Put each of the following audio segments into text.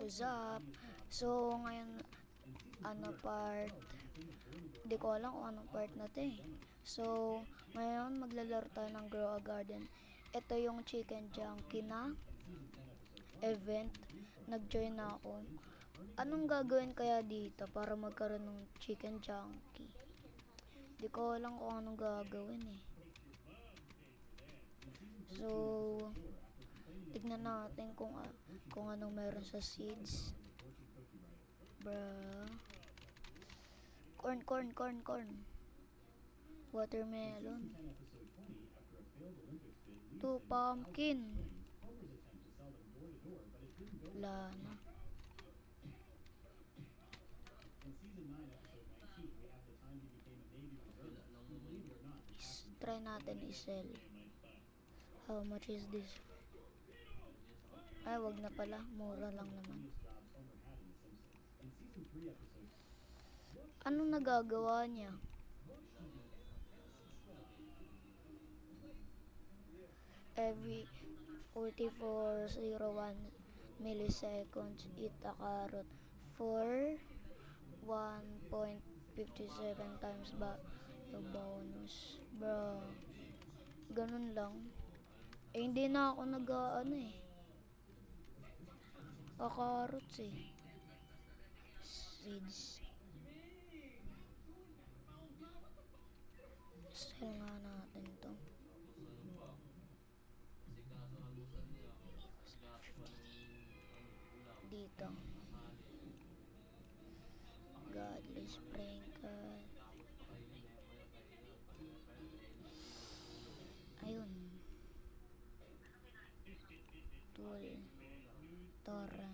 What's up? So, ngayon, part, di ko alam kung anong part na to eh. So, ngayon, maglalaro tayo ng Grow a Garden. Ito yung Chicken Junkie na event. Nag-join na ako. Anong gagawin kaya dito para magkaroon ng Chicken Junkie? Di ko alam kung anong gagawin eh. So, tignan natin kung anong meron sa seeds. Bruh. Corn. Watermelon. 2 pumpkin. Wala na. Try natin i-sell. How much is this? Ay, wag na pala. Mura lang naman. Anong nagagawa niya? Every 4401 milliseconds, eat a carrot for 1.57 times yung bonus. Bro, ganun lang. Eh, hindi na ako nag-ano eh. Kakarot eh. Seeds. Sell nga natin to. Dito. Godly sprinkle. Ayun. Tool. Torrent.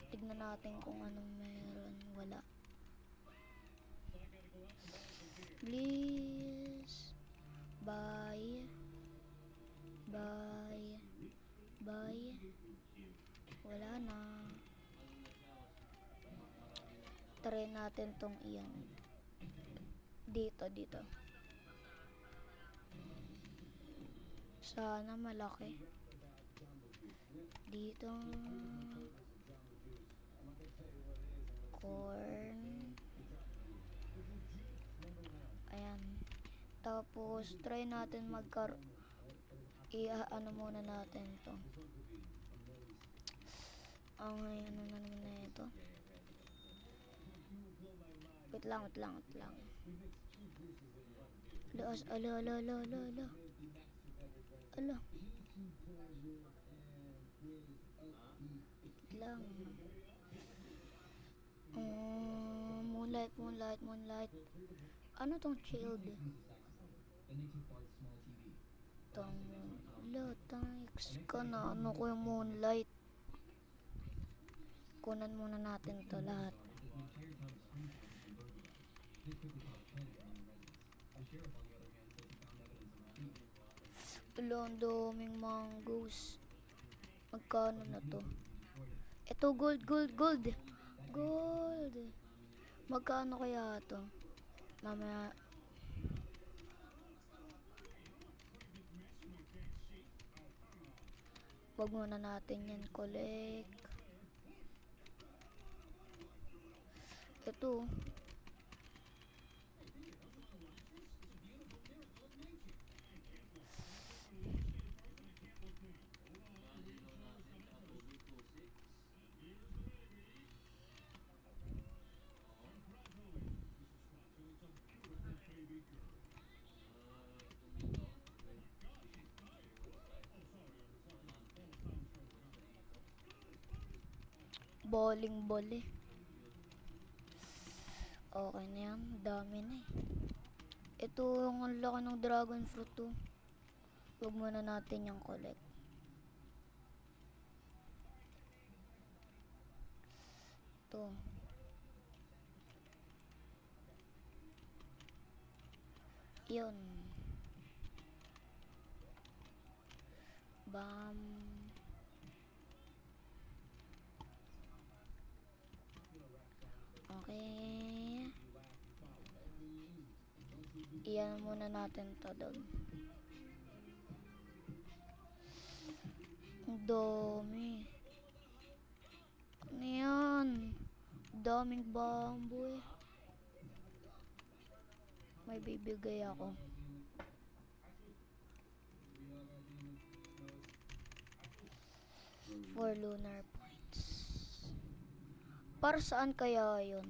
Tignan natin kung anong meron. Wala. Please. Buy. Wala na. Try natin tong iyan. Dito. Sana malaki. Dito. Corn. Ayan. Tapos, try natin ano muna natin to. Ang ano na naman na ito. Wait lang. Ala. Lang. Moonlight. Ano tong chilled? Thanks ka na. Ano ko yung moonlight? Kunan muna natin to lahat. Ang daming mangoes. Magkano na to? Ito gold. Magkano kaya to? Mamaya. Wag muna natin yan collect. Ito. Bowling ball eh. Okay na yan. Dami na eh. Ito yung ang laki ng dragon fruit to. Huwag muna natin yung collect. Ito. Yun. Bam. Okay. Iyan muna natin to doon. Dami. Ano yan? Daming bamboo eh. May bibigay ako. For lunar points. Para saan kaya yun?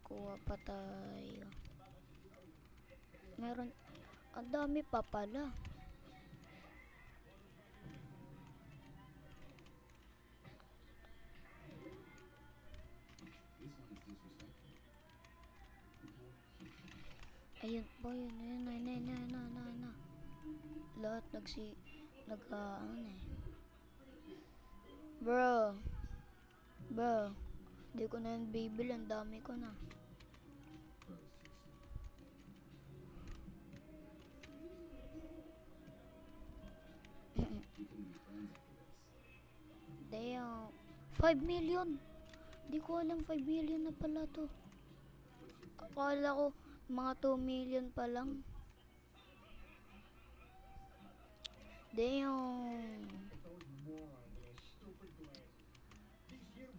Kuha pa tayo. Meron. Ang dami pa pala. Ayun po yun. Ayun. Lahat ano eh. Bro. Di ko na yun bibili. Ang dami ko na. Damn. 5 million. Di ko alam 5 million na pala to. Akala ko mga 2 million pa lang. Damn.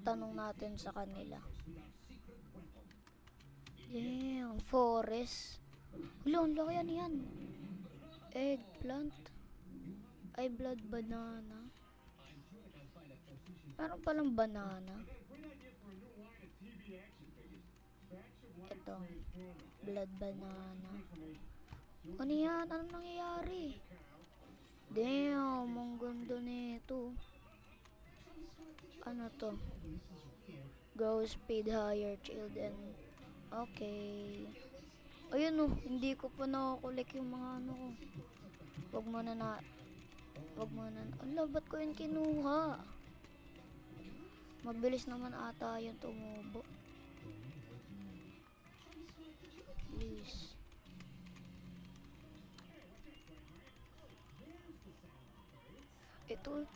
Tanong natin sa kanila. Damn. Forest. Wala, ang laki yan. Eggplant. Ay, blood banana. Meron palang banana. Ito. Blood banana. Ano yan? Anong nangyayari? Damn, ang ganda nito. Ano to? Grow speed higher, children. Okay. Ayun oh, hindi ko pa nakukulik yung mga ano ko. Wag mo na. Ala, ba't ko yun kinuha? Mabilis naman ata yung tumubo. Please. Ito.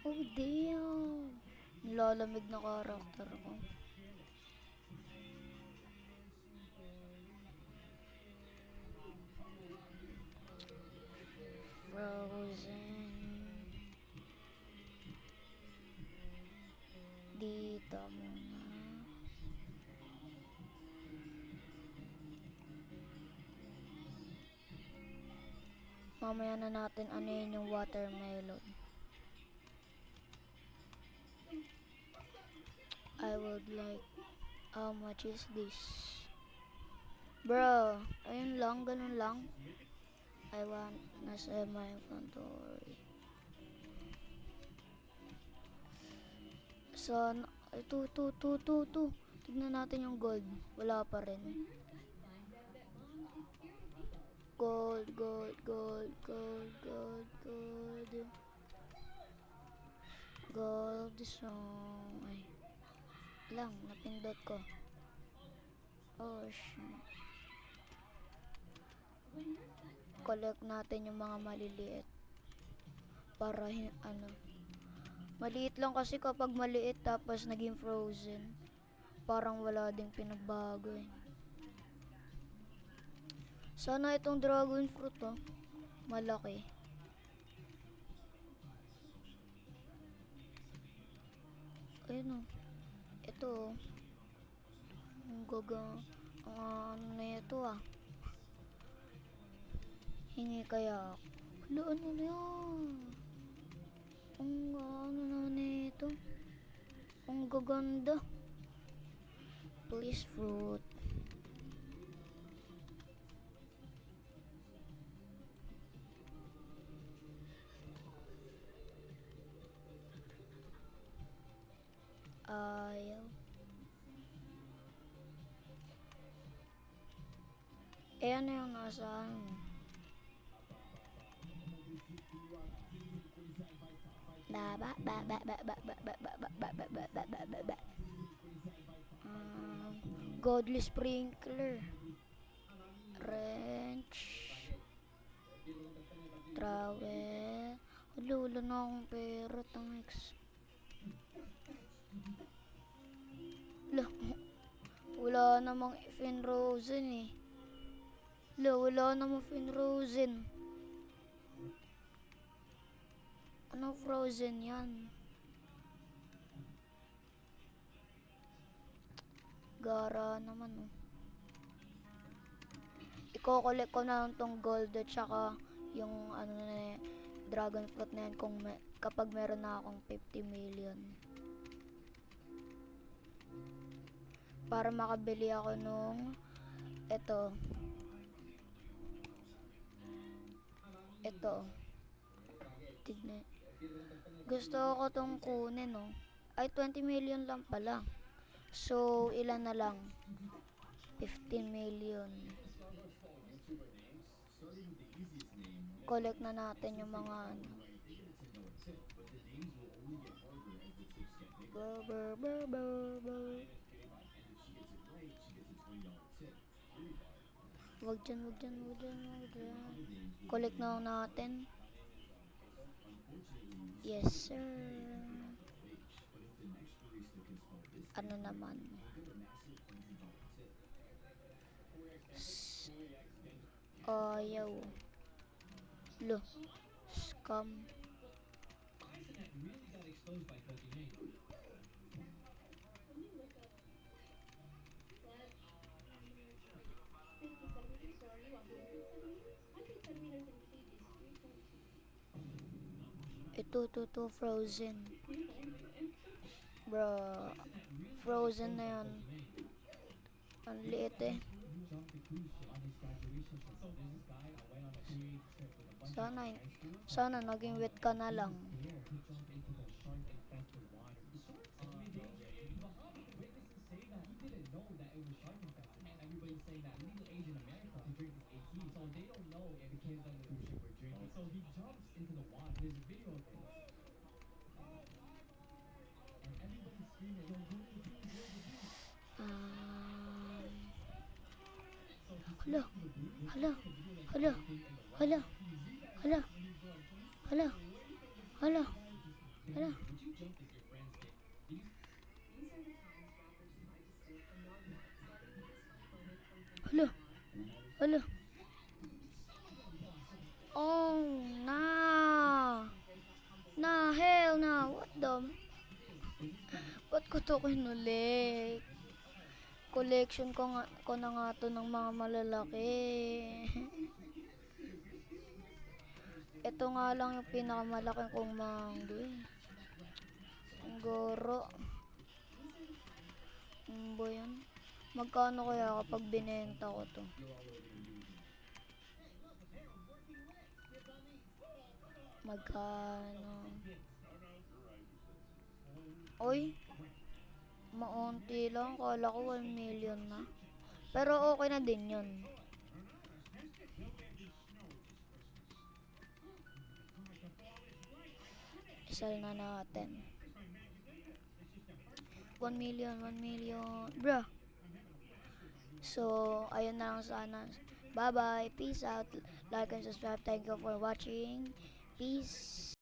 Oh, damn. Nilalamig na karakter ko. Frozen. Dito muna. Mamaya na natin ano yun yung watermelon. I would like, how much is this? Bro, ayun lang, ganun lang. I want, nasa my inventory. Sana, ito. Tignan natin yung gold. Wala pa rin. Gold. Gold song. Ay. Lang, napindot ko. Oh, shit. Collect natin yung mga maliliit. Para, ano. Maliit lang kasi kapag maliit tapos naging frozen. Parang wala ding pinagbago eh. Sana itong dragon fruit oh. Malaki. Ayun oh. Ito oh. Ang ano na ito ah. Hingi kaya. Hala, ano na yan? Ang ano na nito. Ang gaganda. Please fruit. Ayaw. Eh ano yung nasaan? Godly sprinkler. Wrench. Trowel. Wala na akong pera. Thanks. Wala namang Finrozen eh. Wala namang Finrozen. Ano Frozen yan? Gara naman oh. Iko-collect ko na lang tong gold at saka yung ano na dragon fruit na yan kapag meron na akong 50 million. Para makabili ako nung ito. Tignan. Gusto ko tong kunin oh. Ay 20 million lang pala. So ilan na lang? 15 million. Collect na natin yung mga ano. Wag dyan. Collect na lang natin. Yes, sir. Ano naman? Ayaw. Lo. Scam. Ito, Frozen. Bro, Frozen na yan. Ang liit eh. Sana naging wet ka na lang. Hala. Hala. Hala. Hala. Hala. Hala. Hala. Hala. Hala. Hala. Oh, hell no. What the? Ba't ko to kinulik? Collection ko na nga to ng mga malalaki. Ito nga lang yung pinakamalaki kong mango eh. Ang goro. Ano ba yan? Magkano kaya kapag binenta ko to? Magkano? Oy, maunti lang. Kala ko 1 million na. Pero okay na din yun. Isal na natin. 1 million. Bruh. So, ayun na lang sana. Bye-bye. Peace out. Like and subscribe. Thank you for watching. Peace.